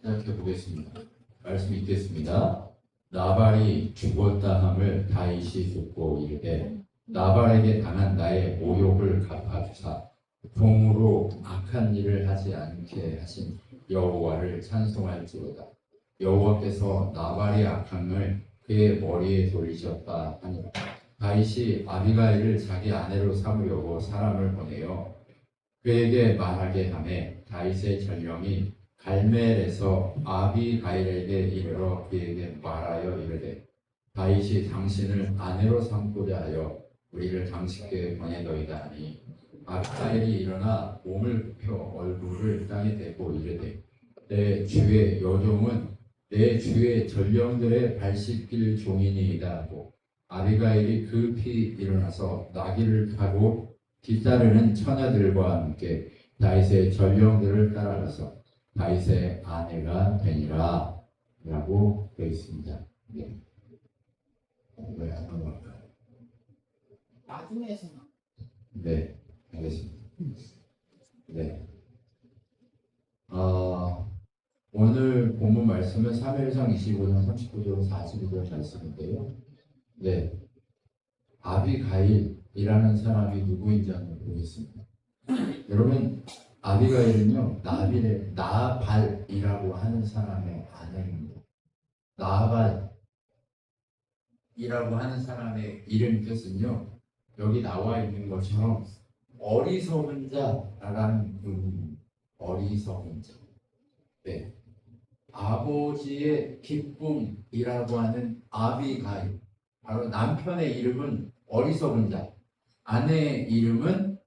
시작해 보겠습니다. 말씀 읽겠습니다. 나발이 죽었다 함을 다윗이 듣고 이르되 나발에게 당한 나의 모욕을 갚아주사 종으로 악한 일을 하지 않게 하신 여호와를 찬송할지로다. 여호와께서 나발의 악함을 그의 머리에 돌리셨다 하니라. 다윗이 아비가일을 자기 아내로 삼으려고 사람을 보내어 그에게 말하게 하매 다윗의 전령이 갈멜에서 아비가일에게 이르러 그에게 말하여 이르되 다윗이 당신을 아내로 삼고자 하여 우리를 당신께 보내더이다 하니 아비가일이 일어나 몸을 굽혀 얼굴을 땅에 대고 이르되 내 주의 여종은 내 주의 전령들의 발 씻길 종이니이다 하고 아비가일이 급히 일어나서 나귀를 타고 뒤따르는 처녀들과 함께 다윗의 전령들을 따라가서 다윗의 아내가 되니라 라고 되어 있습니다. 네. 왜 안 넘어갈까요? 나중에서는 네, 알겠습니다. 네. 오늘 본문 말씀은 사무엘상 25장 39절 42절 말씀인데요. 네. 아비가일이라는 사람이 누구인지 한번 보겠습니다. 여러분, 아비가일은요, 나발이라고 하는 사람의 아내입니다. 나발이라고 하는 사람의 이름 뜻은요, 여기 나와 있는 것처럼 어리석은 자라는 의미입니다. 어리석은 자. 네. 아버지의 기쁨이라고 하는 아비가일. 바로 남편의 이름은 어리석은 자. 아내의 이름은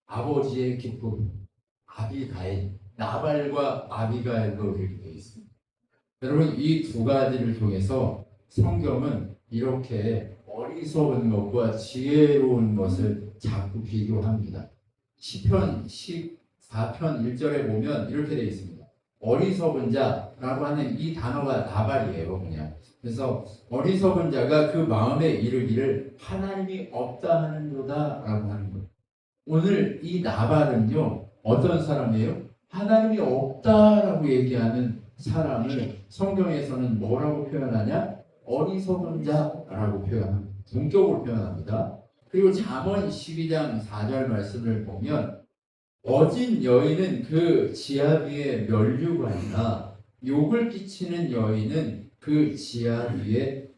아버지의 기쁨. 아비가일. 나발과 아비가일로 이렇게 되어 있습니다. 여러분, 이 두 가지를 통해서 성경은 이렇게 어리석은 것과 지혜로운 것을 자꾸 비교합니다. 시편 14편 1절에 보면 이렇게 되어 있습니다. 어리석은 자라고 하는 이 단어가 나발이에요, 그냥. 그래서 어리석은 자가 그 마음에 이르기를 하나님이 없다 하는도다 라고 하는 거예요. 오늘 이 나발은요, 어떤 사람이에요? 하나님이 없다라고 얘기하는 사람을 성경에서는 뭐라고 표현하냐? 어리석은 자라고 표현합니다. 동격으로 표현합니다. 그리고 잠언 12장 4절 말씀을 보면 어진 여인은 그 지하 위에 면류관이나 욕을 끼치는 여인은 그 지하 위에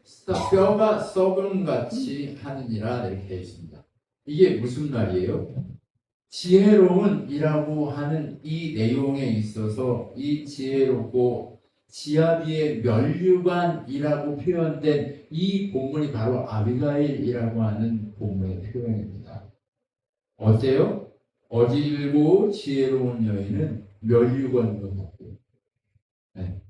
뼈가 썩음같이 하느니라 이렇게 되어 있습니다. 이게 무슨 말이에요? 지혜로운이라고 하는 이 내용에 있어서 이 지혜롭고 지하 위에 면류관이라고 표현된 이 본문이 바로 아비가일이라고 하는 본문의 표현입니다. 어때요? 어질고 지혜로운 여인은 면류관과 같고요. 네.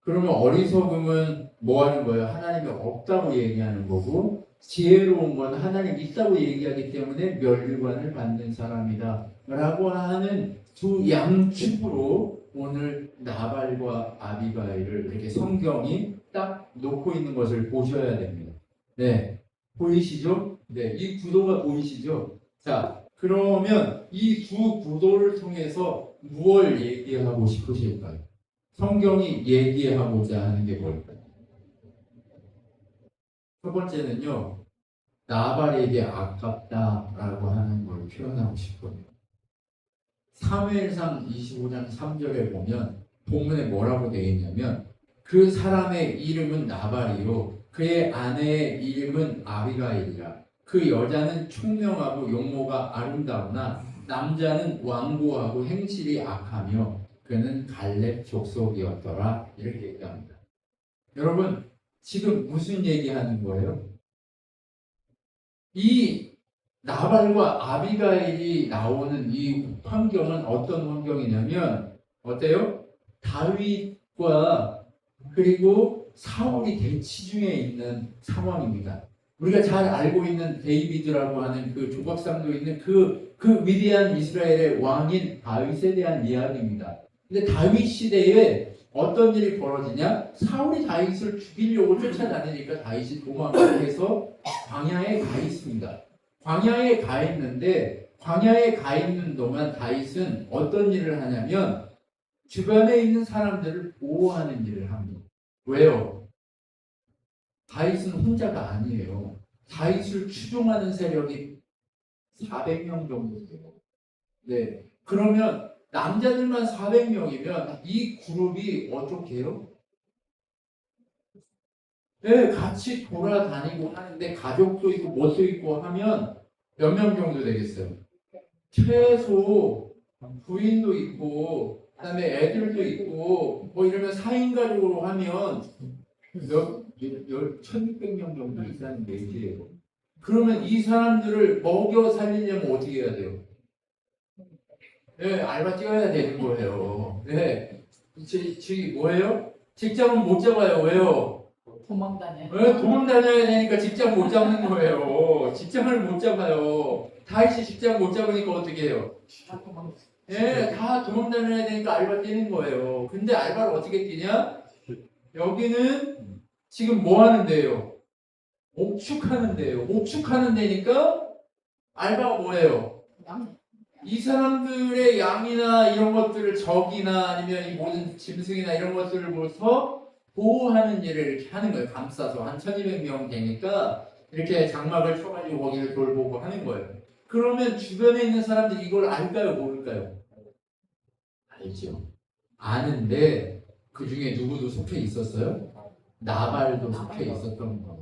그러면 어리석음은 뭐 하는 거예요? 하나님이 없다고 얘기하는 거고, 지혜로운 건 하나님 있다고 얘기하기 때문에 면류관을 받는 사람이다 라고 하는 두 양측으로 오늘 나발과 아비가일을 이렇게 성경이 딱 놓고 있는 것을 보셔야 됩니다. 네, 보이시죠? 네, 이 구도가 보이시죠? 자, 그러면 이 두 구도를 통해서 무엇을 얘기하고 싶으실까요? 성경이 얘기하고자 하는 게 뭘까요? 첫 번째는요, 나발에게 아깝다라고 하는 걸 표현하고 싶어요. 사무엘상 25장 3절에 보면 본문에 뭐라고 되어 있냐면 그 사람의 이름은 나발이요 그의 아내의 이름은 아비가일이라. 그 여자는 총명하고 용모가 아름다우나 남자는 완고하고 행실이 악하며 그는 갈렙 족속이었더라. 이렇게 얘기합니다. 여러분, 지금 무슨 얘기하는 거예요? 이 나발과 아비가일이 나오는 이 환경은 어떤 환경이냐면 어때요? 다윗과 그리고 사울이 대치 중에 있는 상황입니다. 우리가 잘 알고 있는 데이비드라고 하는 그 조각상도 있는 그 위대한 이스라엘의 왕인 다윗에 대한 이야기입니다. 근데 다윗 시대에 어떤 일이 벌어지냐? 사울이 다윗을 죽이려고 쫓아다니니까 다윗이 도망을 해서 광야에 가 있습니다. 광야에 가 있는데 광야에 가 있는 동안 다윗은 어떤 일을 하냐면 주변에 있는 사람들을 보호하는 일을 합니다. 왜요? 다윗은 혼자가 아니에요. 다윗을 추종하는 세력이 400명 정도 돼요. 네. 그러면 남자들만 400명이면 이 그룹이 어떻게 해요? 네, 같이 돌아다니고 하는데 가족도 있고 뭣도 있고 하면 몇 명 정도 되겠어요? 최소 부인도 있고 그다음에 애들도 있고 뭐 이러면 4인 가족으로 하면 1600명 정도 있다는 얘기예요. 그러면 이 사람들을 먹여 살리려면 어떻게 해야 돼요? 네, 알바 뛰어야 되는 거예요. 네, 뭐예요? 직장은 못 잡아요. 왜요? 도망다녀. 네, 도망 다녀야 되니까 직장 못 잡는 거예요. 직장을 못 잡아요. 다윗이 직장 못 잡으니까 어떻게 해요? 다 도망. 예, 다 도망 다녀야 되니까 알바 뛰는 거예요. 근데 알바를 어떻게 뛰냐? 여기는 지금 뭐 하는데요? 목축하는 데요. 목축하는 데니까 알바가 뭐예요? 이 사람들의 양이나 이런 것들을 적이나 아니면 이 모든 짐승이나 이런 것들을로부터 보호하는 일을 이렇게 하는 거예요. 감싸서 한 1200명 되니까 이렇게 장막을 쳐가지고 거기를 돌보고 하는 거예요. 그러면 주변에 있는 사람들이 이걸 알까요? 모를까요? 알죠. 아는데 그 중에 누구도 속해 있었어요? 나발도 속해 있었던 거예요.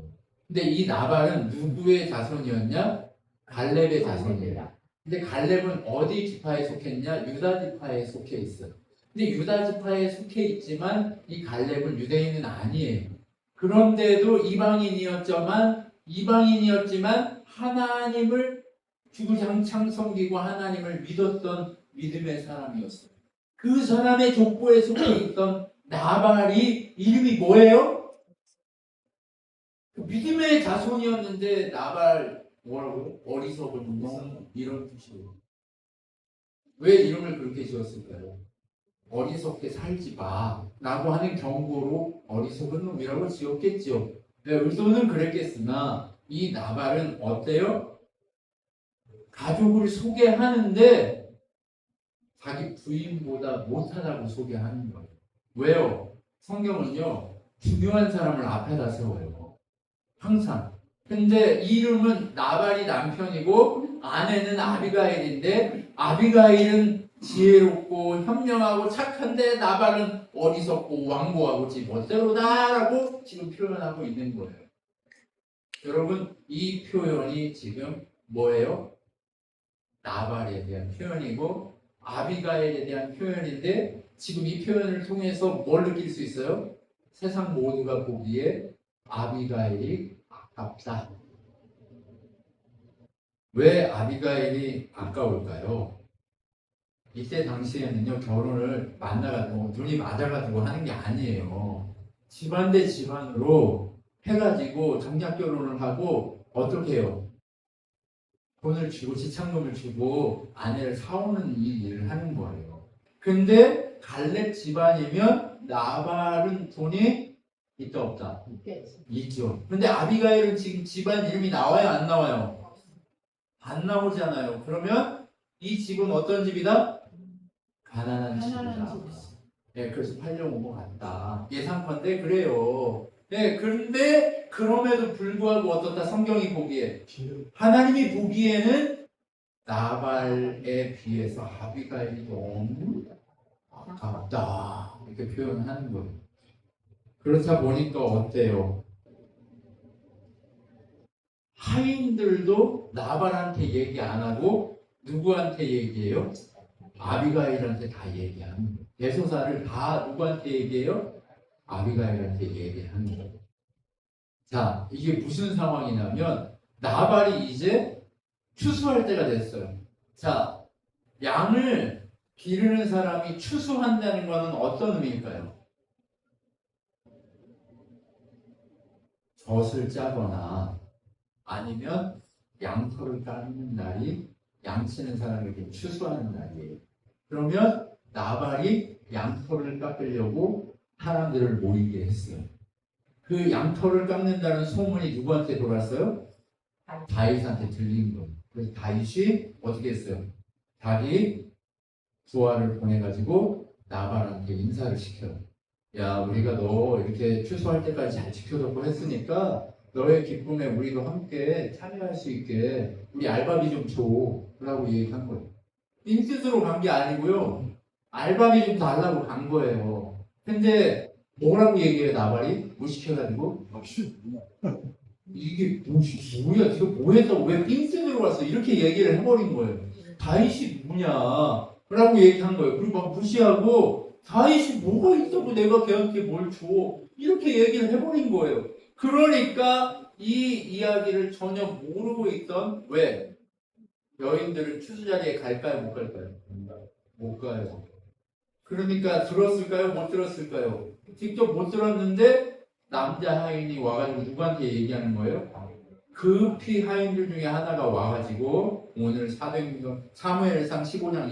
근데 이 나발은 누구의 자손이었냐? 갈렙의 자손이에요. 근데 갈렙은 어디 지파에 속했냐? 유다 지파에 속해 있어요. 근데 유다 지파에 속해 있지만 이 갈렙은 유대인은 아니에요. 그런데도 이방인이었지만 하나님을 주구장창 섬기고 하나님을 믿었던 믿음의 사람이었어요. 그 사람의 족보에 속해 있던 나발이 이름이 뭐예요? 믿음의 자손이었는데 나발 뭐라고요? 어리석은 놈 이런 뜻이에요. 왜 이름을 그렇게 지었을까요? 어리석게 살지 마 라고 하는 경고로 어리석은 놈이라고 지었겠죠. 네, 의도는 그랬겠으나 이 나발은 어때요? 가족을 소개하는데 자기 부인보다 못하다고 소개하는 거예요. 왜요? 성경은요 중요한 사람을 앞에다 세워요. 항상. 근데 이름은 나발이 남편이고 아내는 아비가일인데 아비가일은 지혜롭고 현명하고 착한데 나발은 어리석고 완고하고 지 멋대로다라고 지금 표현하고 있는 거예요. 여러분 이 표현이 지금 뭐예요? 나발에 대한 표현이고 아비가일에 대한 표현인데 지금 이 표현을 통해서 뭘 느낄 수 있어요? 세상 모두가 보기에 아비가일이 아깝다. 왜 아비가일이 아까울까요? 이때 당시에는요 결혼을 만나가지고 눈이 맞아가지고 하는 게 아니에요. 집안 대 집안으로 해가지고 정략 결혼을 하고 어떻게 해요? 돈을 주고 지참금을 주고 아내를 사오는 이 일을 하는 거예요. 근데 갈렙 집안이면 나발은 돈이 있다 없다? 있죠. 근데 아비가일은 지금 집안 이름이 나와요 안 나와요? 안 나오잖아요. 그러면 이 집은 어떤 집이다? 가난한 집이다. 네, 그래서 팔려온 것 같다. 예상컨대 그래요. 네, 그런데 그럼에도 불구하고 어떻다? 성경이 보기에 하나님이 보기에는 나발에 비해서 아비가일이 너무 아깝다 이렇게 표현하는 거예요. 그렇다 보니까 어때요? 하인들도 나발한테 얘기 안 하고 누구한테 얘기해요? 아비가일한테 다 얘기하는 거예요. 대소사를 다 누구한테 얘기해요? 아비가일한테 얘기하는 거예요. 자, 이게 무슨 상황이냐면 나발이 이제 추수할 때가 됐어요. 자, 양을 기르는 사람이 추수한다는 것은 어떤 의미일까요? 젖을 짜거나 아니면 양털을 까는 날이 양치는 사람에게 추수하는 날이에요. 그러면 나발이 양털을 깎으려고 사람들을 모이게 했어요. 그 양털을 깎는다는 소문이 누구한테 돌았어요? 다윗한테 들린 거예요. 그래서 다윗이 어떻게 했어요? 자기 부하를 보내가지고 나발한테 인사를 시켜. 야, 우리가 너 이렇게 추수할 때까지 잘 지켜줬고 했으니까 너의 기쁨에 우리도 함께 참여할 수 있게 우리 알바비 좀 줘. 라고 얘기한 거예요. 인뜻으로 간 게 아니고요. 알바비 좀 달라고 간 거예요. 근데 뭐라고 얘기해 나발이? 무식해가지고 이게 뭐야? 이거 뭐 했다고 왜 빈센으로 왔어? 이렇게 얘기를 해버린 거예요. 다윗이 누구냐? 라고 얘기한 거예요. 그리고 막 무시하고 다윗이 뭐가 있다고 내가 걔한테 뭘 줘? 이렇게 얘기를 해버린 거예요. 그러니까 이 이야기를 전혀 모르고 있던 왜? 여인들은 추수자리에 갈까요? 못 갈까요? 못 가요. 그러니까 들었을까요? 못 들었을까요? 직접 못 들었는데 남자 하인이 와가지고 누구한테 얘기하는 거예요? 급히 하인들 중에 하나가 와가지고 오늘 사무엘상 25장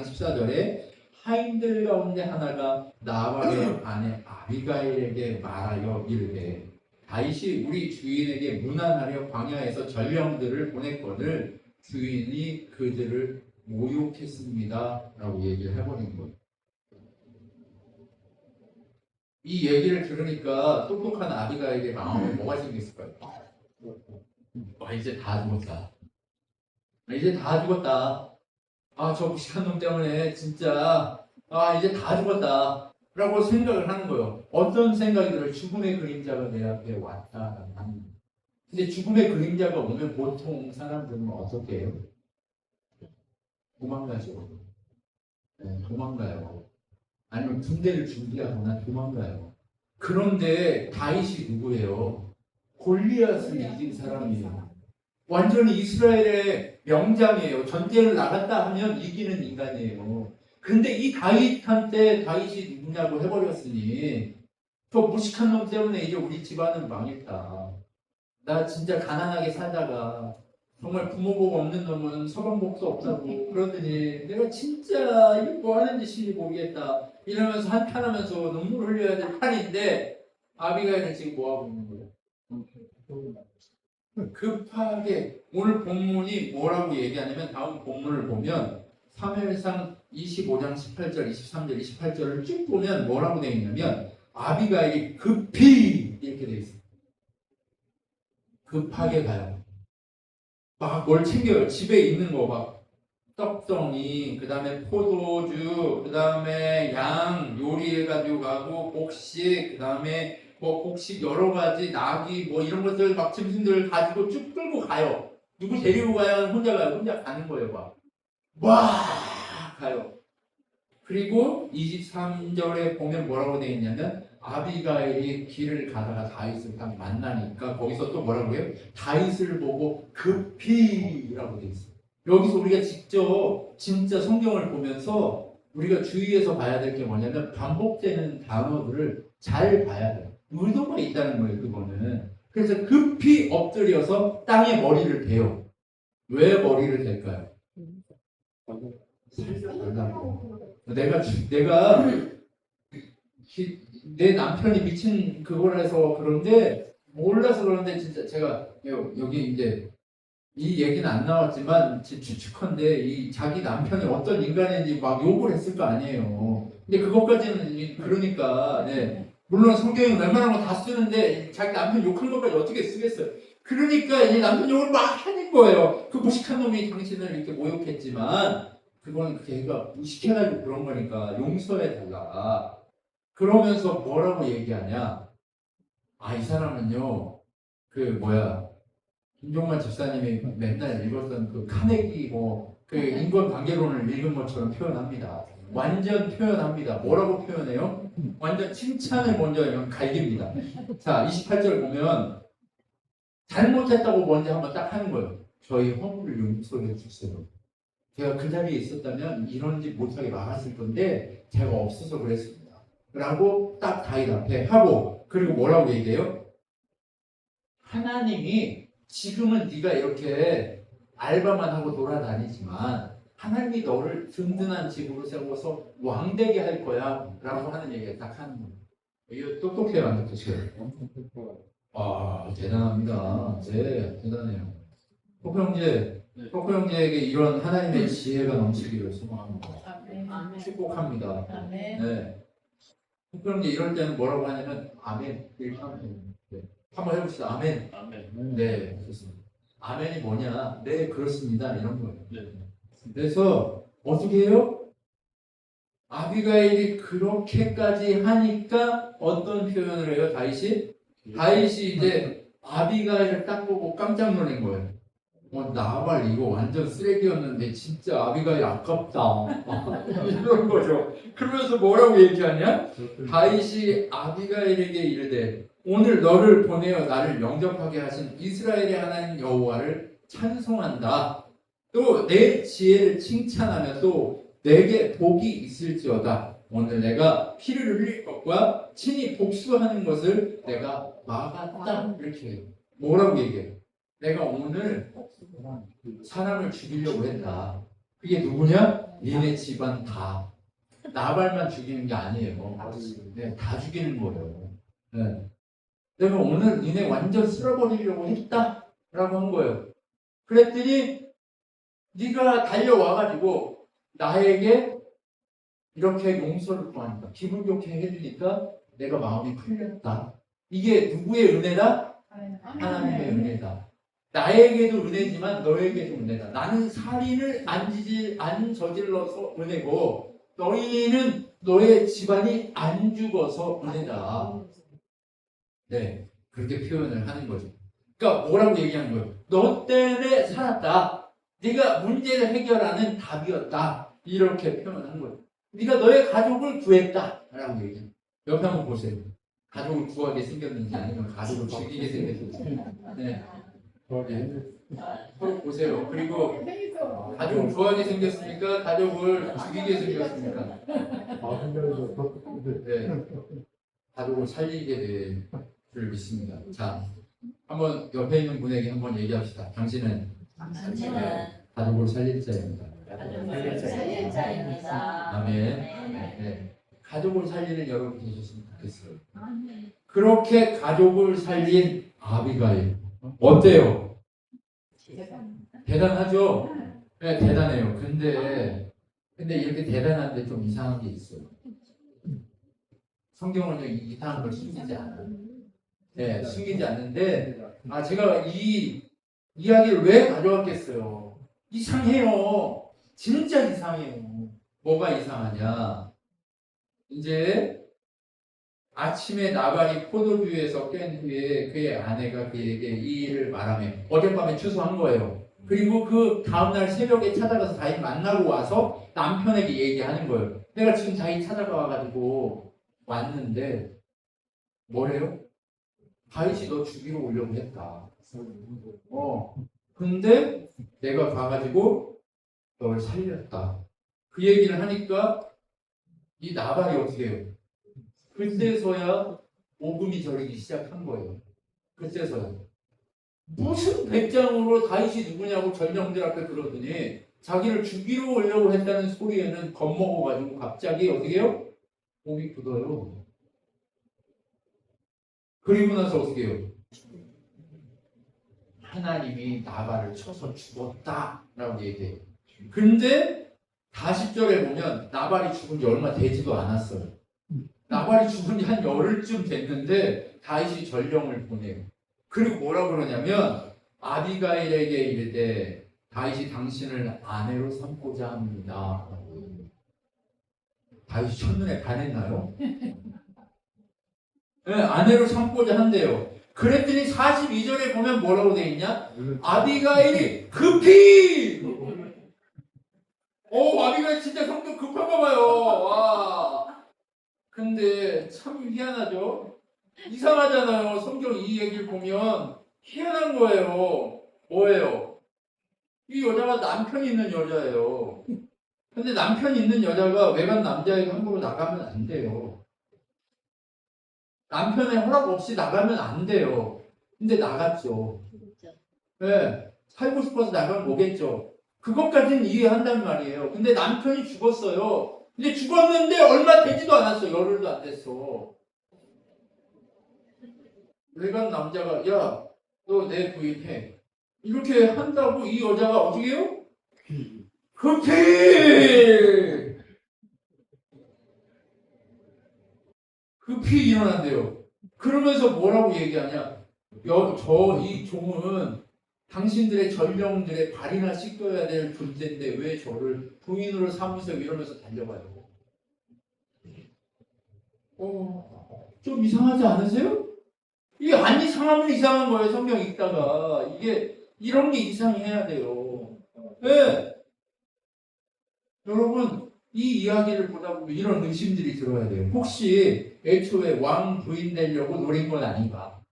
14절에 하인들 가운데 하나가 나발의 아내 아비가일에게 말하여 이르되 다윗이 우리 주인에게 문안하려 광야에서 전령들을 보냈거늘 주인이 그들을 모욕했습니다 라고 얘기를 해버린 거예요. 이 얘기를 들으니까 똑똑한 아비가일의 마음에 뭐가 생겼을까요? 이제 다 죽었다. 이제 다 죽었다. 저 무식한 놈 때문에 진짜 이제 다 죽었다. 라고 생각을 하는 거예요. 어떤 생각이 들어요? 죽음의 그림자가 내 앞에 왔다. 근데 죽음의 그림자가 오면 보통 사람들은 어떻게 해요? 도망가죠. 네, 도망가요. 아니면 군대를 준비하거나 도망가요. 그런데 다윗이 누구예요? 골리앗을 이긴 사람이에요. 완전히 이스라엘의 명장이에요. 전쟁을 나갔다 하면 이기는 인간이에요. 근데 이 다윗한테 다윗이 누구냐고 해버렸으니 저 무식한 놈 때문에 이제 우리 집안은 망했다. 나 진짜 가난하게 살다가 정말 부모 복 없는 놈은 서방복도 없다고 그러더니 내가 진짜 이게 뭐 하는 짓인지 모르겠다 이러면서 한탄하면서 눈물 흘려야 될 판인데 아비가일은 지금 뭐 하고 있는 거예요? 급하게 오늘 본문이 뭐라고 얘기하냐면 다음 본문을 보면 사무엘상 25장 18절, 23절, 28절을 쭉 보면 뭐라고 되어 있냐면 아비가일이 급히 이렇게 되어 있어요. 급하게 가요. 막 뭘 챙겨요. 집에 있는 거 막 떡덩이, 그 다음에 포도주, 그 다음에 양 요리해가지고 가고 곡식, 그 다음에 뭐 곡식 여러 가지 나귀 뭐 이런 것들 막 짐승들 가지고 쭉 끌고 가요. 누구 데리고 가요? 혼자 가요. 혼자 가는 거예요. 막 가요. 그리고 23절에 보면 뭐라고 되어 있냐면 아비가일이 길을 가다가 다윗을 딱 만나니까 거기서 또 뭐라고 해요? 다윗을 보고 급히라고 되어 있어요. 여기서 우리가 직접 진짜 성경을 보면서 우리가 주의해서 봐야 될 게 뭐냐면 반복되는 단어들을 잘 봐야 돼요. 의도가 있다는 거예요. 그거는. 그래서 급히 엎드려서 땅에 머리를 대요. 왜 머리를 댈까요? 내가 내 남편이 미친 그거라서 그런데 몰라서 그런데 진짜 제가 여기 이제 이 얘기는 안 나왔지만 제 추측컨대 이 자기 남편이 어떤 인간인지 막 욕을 했을 거 아니에요. 근데 그것까지는 그러니까 네. 물론 성경에 웬만한 거 다 쓰는데 자기 남편 욕한 것까지 어떻게 쓰겠어요? 그러니까 이 남편 욕을 막 하는 거예요. 그 무식한 놈이 당신을 이렇게 모욕했지만 그건 걔가 무식해가지고 그런 거니까 용서해달라. 그러면서 뭐라고 얘기하냐? 이 사람은요, 김종만 집사님이 맨날 읽었던 그 카네기 그 인권관계론을 읽은 것처럼 표현합니다. 완전 표현합니다. 뭐라고 표현해요? 완전 칭찬을 먼저 갈깁니다. 자, 28절 보면 잘못했다고 먼저 한번 딱 하는 거예요. 저희 허물을 용서해 주세요. 제가 그 자리에 있었다면 이런 짓 못하게 막았을 건데 제가 없어서 그랬습니다. 라고 딱 다윗 앞에 하고 그리고 뭐라고 얘기해요? 하나님이 지금은 네가 이렇게 알바만 하고 돌아다니지만 하나님이 너를 든든한 집으로 세워서 왕되게 할 거야 라고 하는 얘기를 딱 하는 거예요. 이거 똑똑해요 안 똑똑해요? 대단합니다. 네, 대단해요. 포크 형제에게 이런 하나님의 지혜가 넘치기를 소망합니다. 축복합니다. 아멘. 네. 그런데 이럴 때는 뭐라고 하냐면 아멘 이렇게 하면 돼요. 네. 한번 해봅시다. 아멘. 아멘. 네, 좋습니다. 아멘이 뭐냐? 네, 그렇습니다. 이런 거예요. 네. 그래서 어떻게 해요? 아비가일이 그렇게까지 하니까 어떤 표현을 해요? 다윗이 이제 아비가일을 딱 보고 깜짝 놀란 거예요. 나발 이거 완전 쓰레기였는데 진짜 아비가일 아깝다. 이런 거죠. 그러면서 뭐라고 얘기하냐? 다윗이 아비가일에게 이르되 오늘 너를 보내어 나를 영접하게 하신 이스라엘의 하나님 여호와를 찬송한다. 또 내 지혜를 칭찬하며 또 내게 복이 있을지어다. 오늘 내가 피를 흘릴 것과 친히 복수하는 것을 내가 막았다. 이렇게 해요. 뭐라고 얘기해요? 내가 오늘 사람을 죽이려고 했다. 그게 누구냐? 니네 집안 다. 나발만 죽이는 게 아니에요. 네, 다 죽이는 거예요. 네. 내가 오늘 니네 완전 쓸어버리려고 했다. 라고 한 거예요. 그랬더니 네가 달려와가지고 나에게 이렇게 용서를 구하니까 기분 좋게 해주니까 내가 마음이 풀렸다. 이게 누구의 은혜다? 하나님의 은혜다. 나에게도 은혜지만 너에게도 은혜다. 나는 살인을 안 저질러서 은혜고 너희는 너의 집안이 안 죽어서 은혜다. 네, 그렇게 표현을 하는 거죠. 그러니까 뭐라고 얘기하는 거예요? 너 때문에 살았다. 네가 문제를 해결하는 답이었다. 이렇게 표현한 거예요. 네가 너의 가족을 구했다. 라고 얘기해요. 옆에 한번 보세요. 가족을 구하게 생겼는지 아니면 가족을 죽이게 생겼는지. 네. 네. 서로 보세요. 그리고 가족을 구하게 생겼습니까? 가족을 죽이게 생겼습니까? 네. 가족을 살리게 될 줄 믿습니다. 자, 한번 옆에 있는 분에게 한번 얘기합시다. 당신은 가족을 살릴 자입니다. 살릴 자입니다. 아멘. 네. 가족을 살리는 여러분 계셨으면 좋겠어요. 그렇게 가족을 살린 아비가일 어때요? 대단하죠? 네, 대단해요. 근데 이렇게 대단한데 좀 이상한 게 있어요. 성경은 이상한 걸 숨기지 않아요. 네, 숨기지 않는데 제가 이 이야기를 왜 가져왔겠어요? 이상해요. 진짜 이상해요. 뭐가 이상하냐? 이제 아침에 나발이 포도주에서 깬 후에 그의 아내가 그에게 이 일을 말하며 어젯밤에 추수한 거예요. 그리고 그 다음날 새벽에 찾아가서 다윗 만나고 와서 남편에게 얘기하는 거예요. 내가 지금 다윗 찾아가가지고 왔는데 뭐래요? 다윗이 너 죽이러 오려고 했다. 근데 내가 가가지고 너를 살렸다. 그 얘기를 하니까 이 나발이 어떻게 해요? 그때서야 오금이 저리기 시작한 거예요. 그때서야. 무슨 배짱으로 다윗이 누구냐고 전령들 앞에 그러더니 자기를 죽이러 오려고 했다는 소리에는 겁먹어가지고 갑자기 어떻게 해요? 목이 굳어요. 그리고 나서 어떻게 해요? 하나님이 나발을 쳐서 죽었다라고 얘기해요. 근데 40절에 보면 나발이 죽은 지 얼마 되지도 않았어요. 나발이 죽은 지 한 열흘쯤 됐는데 다윗이 전령을 보내요. 그리고 뭐라고 그러냐면 아비가일에게 이르되 다윗이 당신을 아내로 삼고자 합니다. 다윗이 첫눈에 반했나요? 네, 아내로 삼고자 한대요. 그랬더니 42절에 보면 뭐라고 돼 있냐? 아비가일이 급히! 아비가일 진짜 성격 급한가 봐요. 와. 근데 참 희한하죠? 이상하잖아요. 성경 이 얘기를 보면 희한한 거예요. 뭐예요? 이 여자가 남편이 있는 여자예요. 근데 남편이 있는 여자가 외간 남자에게 함부로 나가면 안 돼요. 남편의 허락 없이 나가면 안 돼요. 근데 나갔죠. 네, 살고 싶어서 나가면 오겠죠. 그것까지는 이해한단 말이에요. 근데 남편이 죽었어요. 근데 죽었는데 얼마 되지도 않았어. 열흘도 안 됐어. 외간 남자가 야, 너 내 부인해. 이렇게 한다고 이 여자가 어떻게 해요? 급히! 급히 일어난대요. 그러면서 뭐라고 얘기하냐? 이 종은 당신들의 전령들의 발이나 씻겨야 될 존재인데 왜 저를 부인으로 삼으세요? 이러면서 달려가요. 좀 이상하지 않으세요? 이게 안 이상하면 이상한 거예요. 성경 읽다가 이게 이런 게 이상해야 돼요. 네. 여러분 이 이야기를 보다 보면 이런 의심들이 들어야 돼요. 혹시 애초에 왕 부인 되려고 노린 건 아닌가?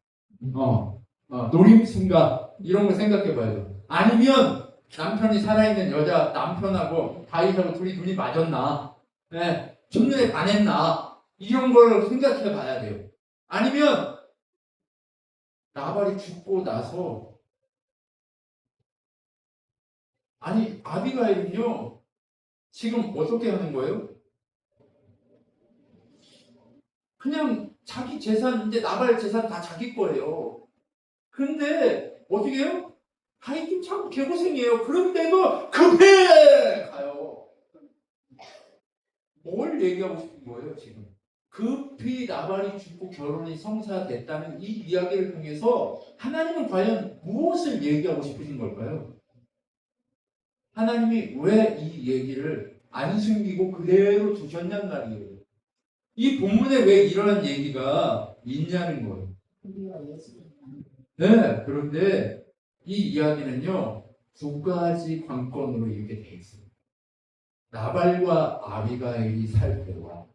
노림수인가? 이런 거 생각해 봐야죠. 아니면 남편이 살아있는 여자 남편하고 다윗하고 둘이 눈이 맞았나? 네. 첫눈에 반했나? 이런 걸 생각해 봐야 돼요. 아니면 나발이 죽고 나서 아비가일은요 지금 어떻게 하는 거예요? 그냥 자기 재산 이제 나발 재산 다 자기 거예요. 근데 어떻게 해요? 다윗 참 개고생이에요. 그런데도 급해 가요. 뭘 얘기하고 싶은 거예요 지금? 급히 나발이 죽고 결혼이 성사됐다는 이 이야기를 통해서 하나님은 과연 무엇을 얘기하고 싶으신 걸까요? 하나님이 왜 이 얘기를 안 숨기고 그대로 두셨냔 말이에요. 이 본문에 왜 이런 얘기가 있냐는 거예요. 네, 그런데 이 이야기는요, 두 가지 관건으로 이렇게 돼 있어요. 나발과 아비가일이 살 때와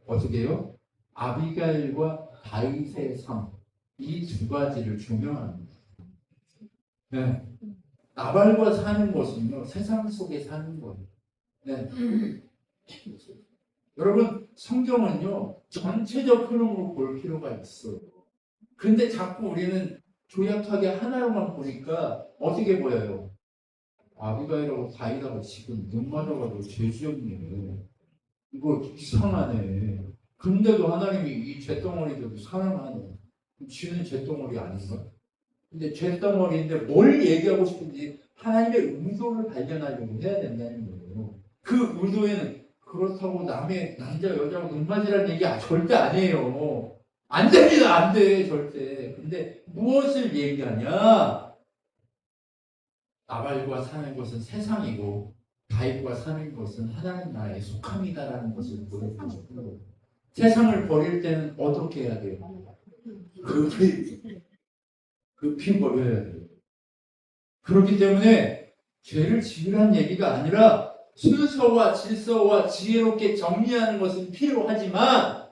어떻게 해요? 아비가일과 다윗의 삶, 이 두 가지를 중요합니다. 네. 나발과 사는 것은요, 세상 속에 사는 거예요. 네. 여러분, 성경은요, 전체적 흐름으로 볼 필요가 있어요. 근데 자꾸 우리는 조약하게 하나로만 보니까 어떻게 보여요? 아비가일하고 다윗하고 지금 눈 맞아가지고 죄지었네. 이거 이상하네. 근데도 하나님이 이 죄덩어리들도 사랑하네. 쥐는 죄덩어리 아닌가? 근데 죄덩어리인데 뭘 얘기하고 싶은지 하나님의 의도를 발견하려고 해야 된다는 거예요. 그 의도에는 그렇다고 남의 남자 여자하고 눈 맞으라는 얘기 절대 아니에요. 안 됩니다. 안 돼. 절대. 근데 무엇을 얘기하냐? 나발과 사는 것은 세상이고 다윗과 사는 것은 하나님 나라에 속함이다라는 것을 보여주고 싶은 거예요. 세상을 버릴 때는 어떻게 해야 돼요? 급히 버려야 돼요. 그렇기 때문에 죄를 지으라는 얘기가 아니라 순서와 질서와 지혜롭게 정리하는 것은 필요하지만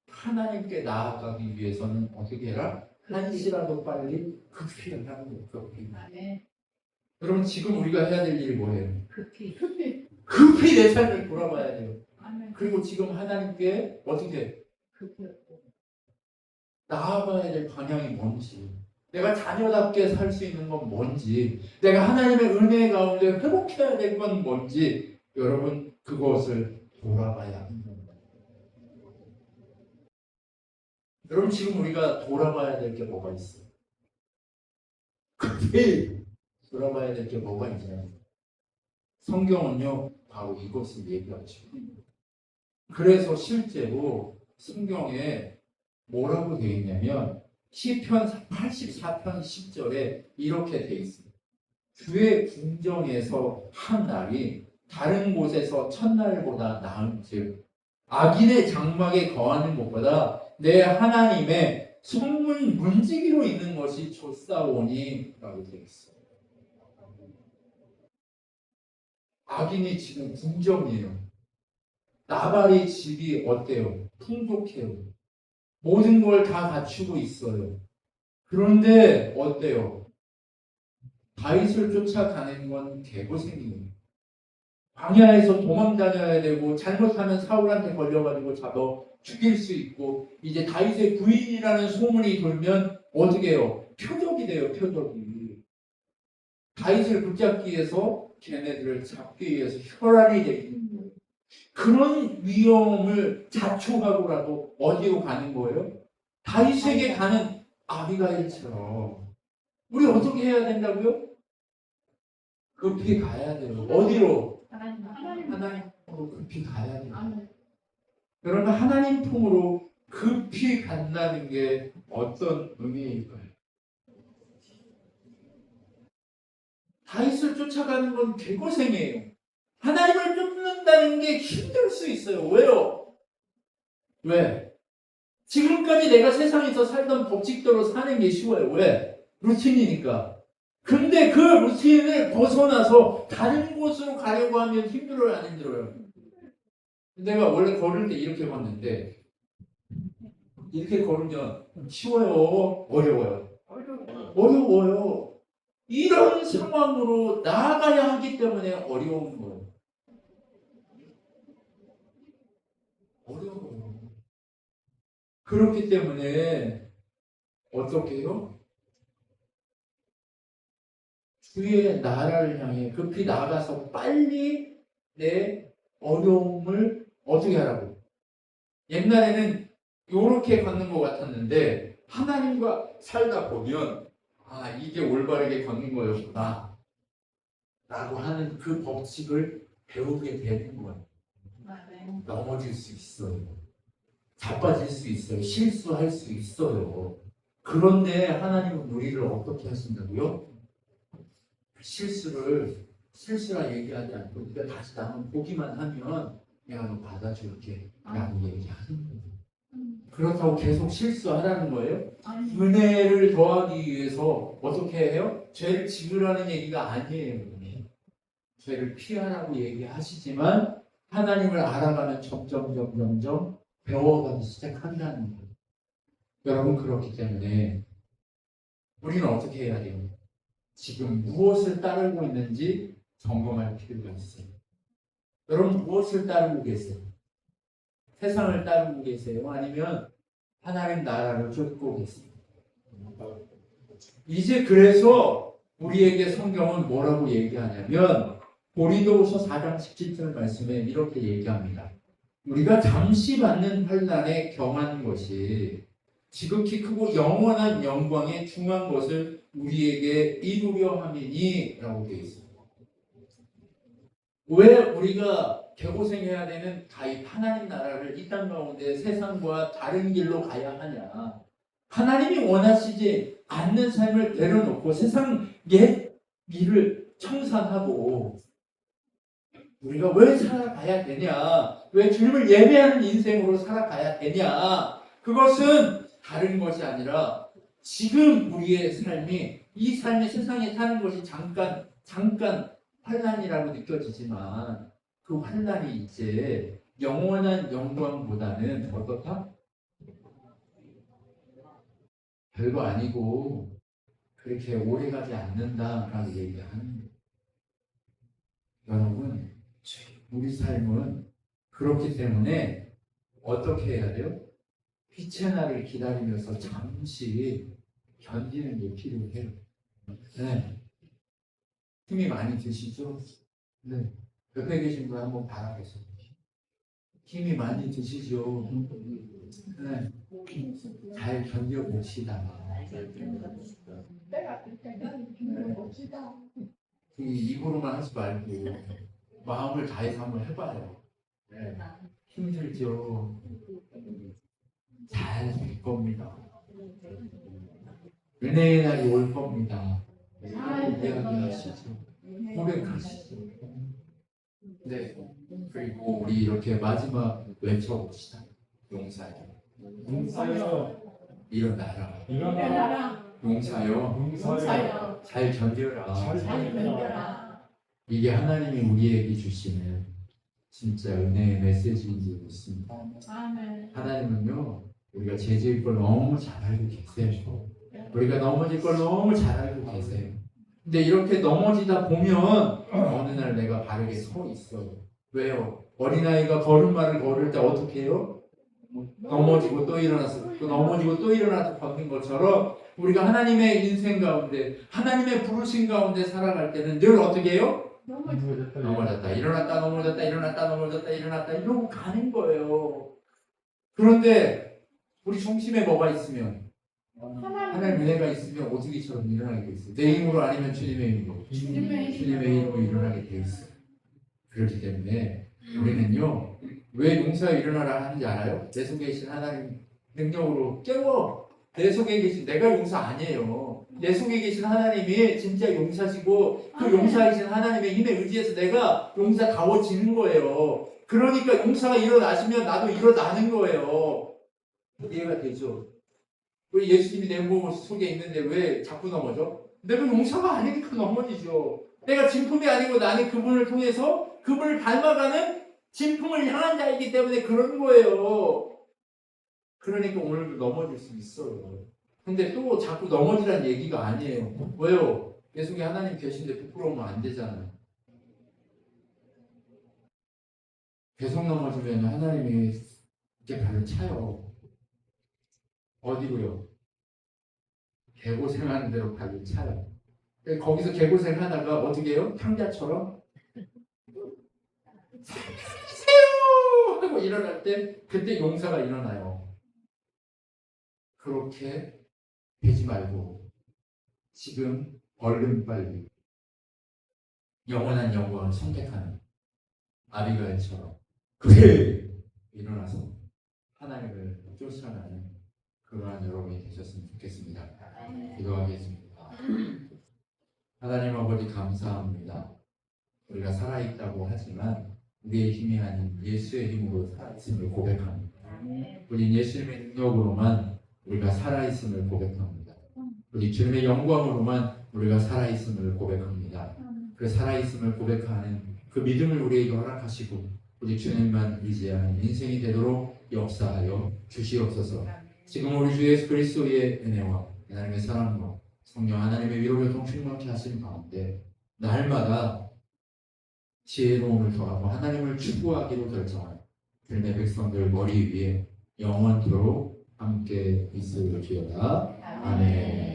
하나님께 나아가기 위해서는 어떻게 해라? 한시라도 빨리 급히 하는 거예요. 급히. 여러분 지금 우리가 해야 될 일이 뭐예요? 급히 내 삶을 돌아봐야 돼요. 그리고 지금 하나님께 어떻게 나아가야 될 방향이 뭔지, 내가 자녀답게 살 수 있는 건 뭔지, 내가 하나님의 은혜 가운데 회복해야 될 건 뭔지, 여러분 그것을 돌아봐야 합니다. 여러분 지금 우리가 돌아봐야 될 게 뭐가 있어요? 급히 돌아봐야 될 게 뭐가 있냐면 성경은요 바로 이것을 얘기하고 있습니다. 그래서 실제로 성경에 뭐라고 되어 있냐면 시편 84편 10절에 이렇게 되어 있습니다. 주의 궁정에서 한 날이 다른 곳에서 첫날보다 나은즉 악인의 장막에 거하는 것보다 내 하나님의 성문 문지기로 있는 것이 좋사오니 라고 되어 있어요. 악인이 지금 궁정이에요. 나발이 집이 어때요? 풍족해요. 모든 걸 다 갖추고 있어요. 그런데 어때요? 다윗을 쫓아가는 건 개고생이에요. 광야에서 도망 다녀야 되고 잘못하면 사울한테 걸려가지고 잡아 죽일 수 있고 이제 다윗의 부인이라는 소문이 돌면 어떻게 해요? 표적이 돼요. 표적이. 다윗을 붙잡기 위해서 걔네들을 잡기 위해서 혈안이 되는 거예요. 그런 위험을 자초하고라도 어디로 가는 거예요? 다윗에게 가는 아비가일처럼. 우리 어떻게 해야 된다고요? 급히 가야 돼요. 어디로? 하나님 품으로 급히 가야 돼요. 그러면 하나님 품으로 급히 간다는 게 어떤 의미일까요? 다윗을 쫓아가는 건 개고생이에요. 하나님을 쫓는다는 게 힘들 수 있어요. 왜요? 왜? 지금까지 내가 세상에서 살던 법칙대로 사는 게 쉬워요. 왜? 루틴이니까. 근데 그 루틴을 벗어나서 다른 곳으로 가려고 하면 힘들어요, 안 힘들어요? 내가 원래 걸을 때 이렇게 걷는데 이렇게 걸으면 쉬워요, 어려워요? 어려워요. 이런 상황으로 나아가야 하기 때문에 어려운 거예요. 어려워요. 그렇기 때문에 어떻게 해요? 주의 나라를 향해 급히 나아가서 빨리 내 어려움을 어떻게 하라고? 옛날에는 이렇게 걷는 것 같았는데 하나님과 살다 보면 아 이게 올바르게 걷는 거였구나 라고 하는 그 법칙을 배우게 되는 거예요. 넘어질 수 있어요. 자빠질 수 있어요. 실수할 수 있어요. 그런데 하나님은 우리를 어떻게 하신다고요? 실수라 얘기하지 않고 네가 다시 나만 보기만 하면 내가 너 받아줄게 라고 얘기하는 거예요. 그렇다고 계속 실수하라는 거예요? 은혜를 더하기 위해서 어떻게 해요? 죄를 지으라는 얘기가 아니에요. 죄를 피하라고 얘기하시지만 하나님을 알아가면 점점 배워가기 시작한다는 거예요. 여러분 그렇기 때문에 우리는 어떻게 해야 돼요? 지금 무엇을 따르고 있는지 점검할 필요가 있어요. 여러분 무엇을 따르고 계세요? 세상을 따르고 계세요? 아니면 하나님 나라를 쫓고 계세요? 이제 그래서 우리에게 성경은 뭐라고 얘기하냐면 고린도후서 4장 17절 말씀에 이렇게 얘기합니다. 우리가 잠시 받는 환난에 경한 것이 지극히 크고 영원한 영광에 중한 것을 우리에게 이루려 함이니 라고 되어 있습니다. 왜 우리가 개고생해야 되는 하나님 나라를 이 땅 가운데 세상과 다른 길로 가야 하냐? 하나님이 원하시지 않는 삶을 내려놓고 세상 옛 일을 청산하고 우리가 왜 살아가야 되냐? 왜 주님을 예배하는 인생으로 살아가야 되냐? 그것은 다른 것이 아니라 지금 우리의 삶이 이 삶의 세상에 사는 것이 잠깐 환난이라고 느껴지지만 그 환난이 이제 영원한 영광보다는 어떻다? 별거 아니고 그렇게 오래가지 않는다라고 얘기하는 거예요. 여러분 우리 삶은 그렇기 때문에 어떻게 해야 돼요? 빛의 날을 기다리면서 잠시 견디는 게 필요해요. 네. 힘이 많이 드시죠? 네. 옆에 계신 분 한번 바라보세요. 힘이 많이 드시죠? 네. 잘 견뎌봅시다. 입으로만 하지 말고 마음을 다해서 한번 해봐요. 네. 힘들죠? 잘 될 겁니다. 은혜의 날이 올 겁니다. 이야기하시죠. 고백하시죠. 네. 그리고 우리 이렇게 마지막 외쳐봅시다. 용사요. 일어나라. 용사요. 잘 견뎌라. 이게 하나님이 우리에게 주시는 진짜 은혜의 메시지인지 믿습니다. 하나님은요 우리가 제 지을 걸 너무 잘 알고 계세요. 우리가 넘어질 걸 너무 잘 알고 계세요. 근데 이렇게 넘어지다 보면 어느 날 내가 바르게 서 있어요. 왜요? 어린아이가 걸음마를 걸을 때 어떻게 해요? 넘어지고 또 일어나서 또 넘어지고 또 일어나서 걷는 것처럼 우리가 하나님의 인생 가운데 하나님의 부르심 가운데 살아갈 때는 늘 어떻게 해요? 넘어졌다 일어났다 넘어졌다 일어났다 넘어졌다 일어났다 이러고 가는 거예요. 그런데 우리 중심에 뭐가 있으면 하나님 은혜가 있으면 오뚜기처럼 일어나게 돼 있어요. 내 힘으로 아니면 주님의 힘으로 주님의 힘으로 일어나게 돼 있어요. 그렇기 때문에 우리는요 왜 용사여 일어나라 하는지 알아요? 내 속에 계신 하나님의 능력으로 깨워. 내 속에 계신 내가 용사 아니에요. 내 속에 계신 하나님이 진짜 용사시고 그 용사이신 하나님의 힘에 의지해서 내가 용사다워지는 거예요. 그러니까 용사가 일어나시면 나도 일어나는 거예요. 이해가 되죠? 왜 예수님이 내 몸 속에 있는데 왜 자꾸 넘어져? 내가 용사가 아니니까 넘어지죠. 내가 진품이 아니고 나는 그분을 통해서 그분을 닮아가는 진품을 향한 자이기 때문에 그런 거예요. 그러니까 오늘도 넘어질 수 있어요. 근데 또 자꾸 넘어지라는 얘기가 아니에요. 왜요? 내 속에 하나님 계신데 부끄러우면 안 되잖아요. 계속 넘어지면 하나님이 이렇게 발을 차요. 어디로요? 개고생하는 대로 발을 차요. 거기서 개고생하다가 어떻게 해요? 탕자처럼 살려주세요! 하고 일어날 때 그때 용사가 일어나요. 그렇게 되지 말고 지금 얼른 빨리 영원한 영광을 선택하는 아비가일처럼 그래 일어나서 하나님을 쫓아가는 그러한 여러분이 되셨으면 좋겠습니다. 기도하겠습니다. 하나님 아버지 감사합니다. 우리가 살아있다고 하지만 우리의 힘이 아닌 예수의 힘으로 살아있음을 고백합니다. 우리 예수님의 능력으로만 우리가 살아있음을 고백합니다. 우리 주님의 영광으로만 우리가 살아있음을 고백합니다. 그 살아있음을 고백하는 그 믿음을 우리에게 허락하시고 우리 주님만 의지하는 인생이 되도록 역사하여 주시옵소서. 지금 우리 주 예수 그리스도의 은혜와 하나님의 사랑과 성령 하나님의 위로를 충만케 하신 가운데 날마다 지혜로움을 더하고 하나님을 추구하기로 결정한 주님의 백성들 머리 위에 영원토록 함께 있을지어다. 아멘.